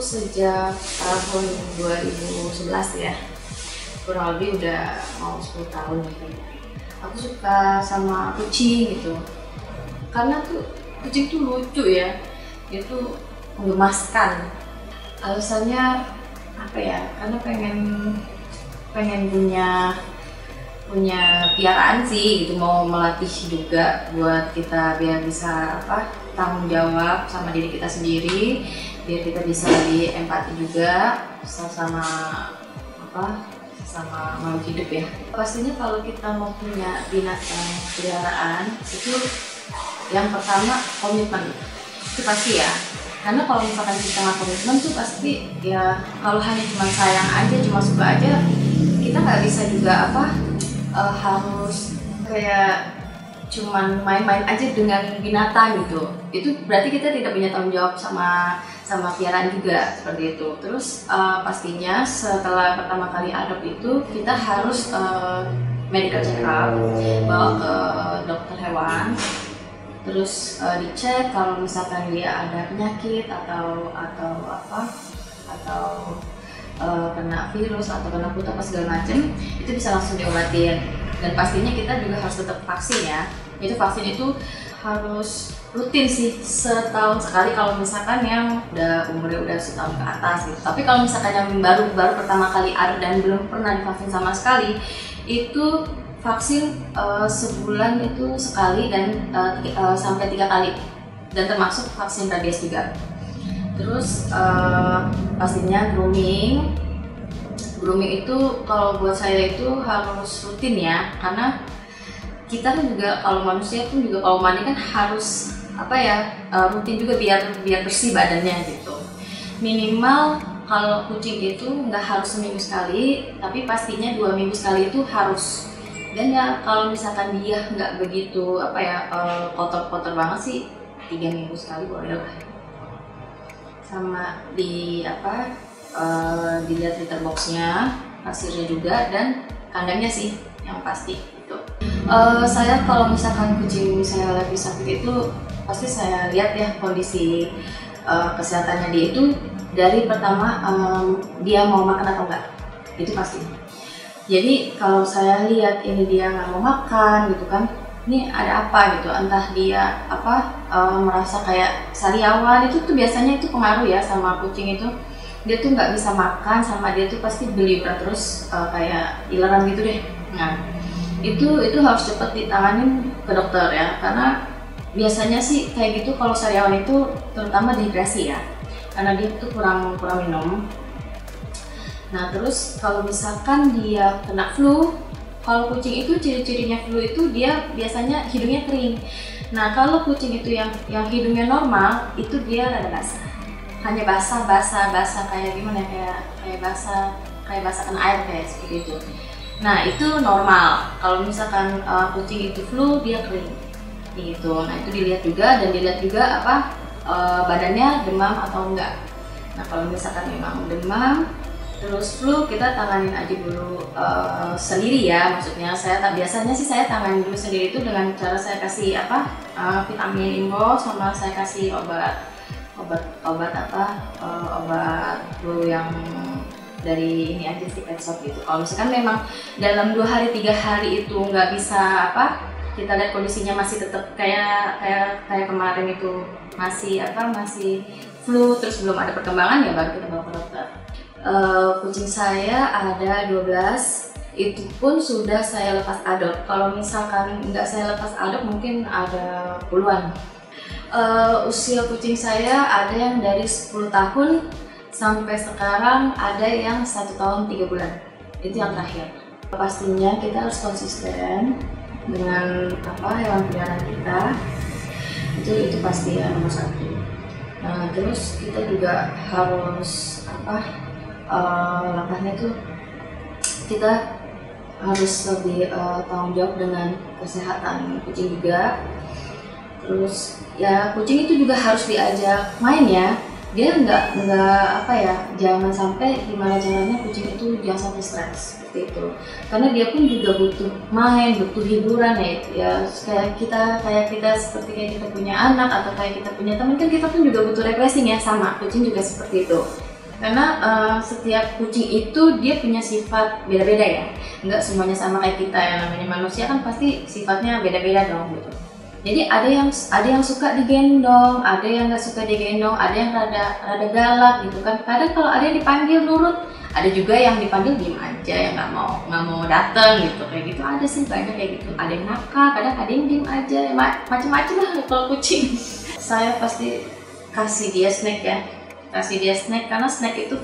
sejak tahun 2011 ya, kurang lebih udah mau 10 tahun gitu. Aku suka sama kucing gitu, karena tuh kucing tuh lucu ya, dia tuh menggemaskan. Alasannya apa ya? Karena pengen punya piaraan sih gitu, mau melatih juga buat kita biar bisa tanggung jawab sama diri kita sendiri, biar kita bisa lebih empati juga sama makhluk hidup ya. Pastinya kalau kita mau punya binatang peliharaan itu yang pertama komitmen, itu pasti ya. Karena kalau misalkan kita nggak komitmen tuh pasti ya, kalau hanya cuma sayang aja, cuma suka aja, kita nggak bisa juga harus kayak cuman main-main aja dengan binatang gitu. Itu berarti kita tidak punya tanggung jawab sama piaraan juga, seperti itu. Terus pastinya setelah pertama kali adopt itu kita harus medical check up, bawa ke dokter hewan, terus dicek kalau misalkan dia ada penyakit atau kena virus atau kena kutu apa segala macem, itu bisa langsung diobatin. Dan pastinya kita juga harus tetap vaksin ya. Itu vaksin itu harus rutin sih, setahun sekali kalau misalkan yang umurnya udah setahun ke atas gitu. Tapi kalau misalkan yang baru pertama kali ada dan belum pernah divaksin sama sekali, itu vaksin sebulan itu sekali dan sampai 3 kali, dan termasuk vaksin rabies juga. Terus pastinya grooming itu kalau buat saya itu harus rutin ya, karena kita kan juga kalau manusia pun juga kalau mandi kan harus rutin juga biar bersih badannya gitu. Minimal kalau kucing itu nggak harus seminggu sekali, tapi pastinya 2 minggu sekali itu harus. Dan ya kalau misalkan dia nggak begitu kotor-kotor banget sih, 3 minggu sekali boleh lah. Sama dilihat litter boxnya, kasirnya juga, dan kandangnya sih yang pasti gitu. Saya kalau misalkan kucing saya lagi sakit itu pasti saya lihat ya kondisi kesehatannya dia itu dari pertama dia mau makan atau enggak, itu pasti. Jadi kalau saya lihat ini dia nggak mau makan gitu kan, ini ada apa gitu, entah dia merasa kayak sariawan, itu tuh biasanya itu pengaruh ya sama kucing itu. Dia tuh nggak bisa makan, sama dia tuh pasti belibet terus kayak ileran gitu deh. Nah itu harus cepat ditanganin ke dokter ya, karena biasanya sih kayak gitu kalau sariawan itu terutama dehidrasi ya, karena dia tuh kurang minum. Nah terus kalau misalkan dia kena flu, kalau kucing itu ciri-cirinya flu itu dia biasanya hidungnya kering. Nah kalau kucing itu yang hidungnya normal itu dia rada basah, hanya basah kayak gimana, kayak basah kena air kayak seperti itu. Nah itu normal. Kalau misalkan kucing itu flu dia kering gitu. Nah itu dilihat juga, dan dilihat juga badannya demam atau enggak. Nah kalau misalkan memang demam terus flu, kita tanganin aja dulu sendiri ya, maksudnya biasanya sih saya tanganin dulu sendiri itu dengan cara saya kasih vitamin Imbo, sama saya kasih obat flu yang dari ini aja sih, pet shop gitu. Kalau misalkan memang dalam 2 hari 3 hari itu nggak bisa kita lihat kondisinya masih tetap kayak kemarin itu masih flu terus belum ada perkembangan, ya baru kita bawa ke dokter. Kucing saya ada 12, itu pun sudah saya lepas adopt. Kalau misalkan nggak saya lepas adopt mungkin ada puluhan. Usia kucing saya ada yang dari 10 tahun sampai sekarang ada yang 1 tahun 3 bulan. Itu yang terakhir. Pastinya kita harus konsisten dengan hewan peliharaan kita. Itu pasti ya, nomor 1. Nah, terus kita juga harus langkahnya tuh kita harus lebih tanggung jawab dengan kesehatan kucing juga. Terus ya kucing itu juga harus diajak main ya, dia jangan sampai gimana caranya kucing itu jangan sampai stres seperti itu, karena dia pun juga butuh main, butuh hiburan ya kayak kita seperti kayak kita punya anak atau kayak kita punya teman, kan kita pun juga butuh refreshing ya, sama kucing juga seperti itu Karena setiap kucing itu dia punya sifat beda-beda ya, nggak semuanya sama kayak kita ya, namanya manusia kan pasti sifatnya beda-beda dong gitu. Jadi ada yang suka digendong, ada yang nggak suka digendong, ada yang rada galak gitu kan. Kadang kalau ada yang dipanggil nurut, ada juga yang dipanggil diem aja, yang nggak mau datang gitu, kayak gitu ada sih banyak kayak gitu. Ada yang nakal, kadang ada yang diem aja, macem-macem lah kalau kucing. Saya pasti kasih dia snack ya, karena snack itu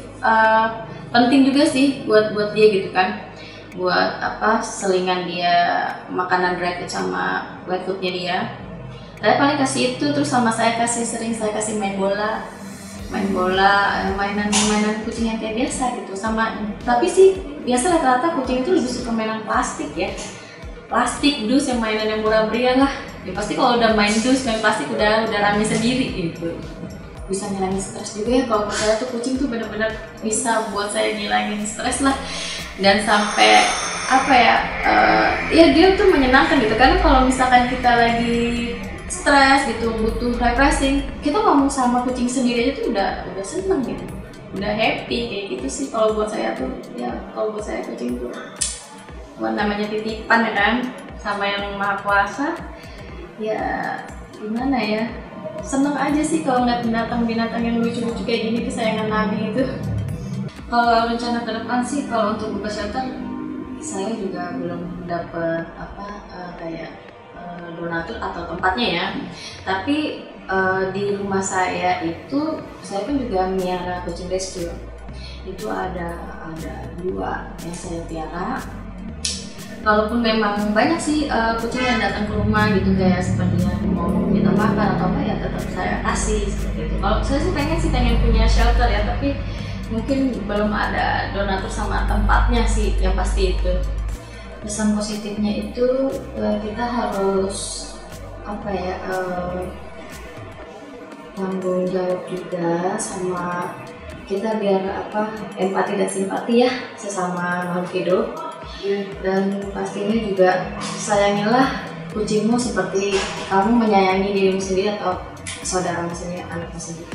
penting juga sih buat dia gitu kan, buat selingan dia makanan dry food sama wet foodnya dia. Saya paling kasih itu, terus sama sering saya kasih main bola, mainan kucing yang kayak biasa gitu. Tapi sih biasa rata-rata kucing itu lebih suka mainan plastik ya, plastik dus, yang mainan yang murah meriah lah ya. Pasti kalau udah main dus, main plastik udah rame sendiri gitu. Bisa ngilangin stres juga ya, kalau menurut saya tuh kucing tuh bener-bener bisa buat saya ngilangin stres lah. Dan sampai ya dia tuh menyenangkan gitu, karena kalau misalkan kita lagi stres gitu, butuh refreshing, kita ngomong sama kucing sendiri aja tuh udah seneng gitu, udah happy kayak gitu sih. Kalau buat saya tuh ya, kalau buat saya kucing tuh buat namanya titipan ya kan, sama yang maha kuasa ya. Gimana ya, seneng aja sih kalau ngeliat binatang yang lucu-lucu kayak gini, kesayangan Nabi itu. Kalau rencana ke depan sih, kalau untuk buka shelter, saya juga belum dapet donatur atau tempatnya ya. Tapi di rumah saya itu, saya kan juga miara kucing rescue. Itu ada 2 yang saya piara. Kalaupun memang banyak sih kucing yang datang ke rumah gitu, kayak seperti yang mau minta makan atau apa, ya tetap saya kasih seperti itu. Kalau saya sih pengen punya shelter ya, tapi mungkin belum ada donatur sama tempatnya sih, yang pasti itu. Pesan positifnya itu kita harus tanggung jawab juga sama kita, biar empati dan simpati ya sesama makhluk hidup. Dan pastinya juga sayangilah kucingmu seperti kamu menyayangi dirimu sendiri atau saudaramu sendiri, anakmu sendiri.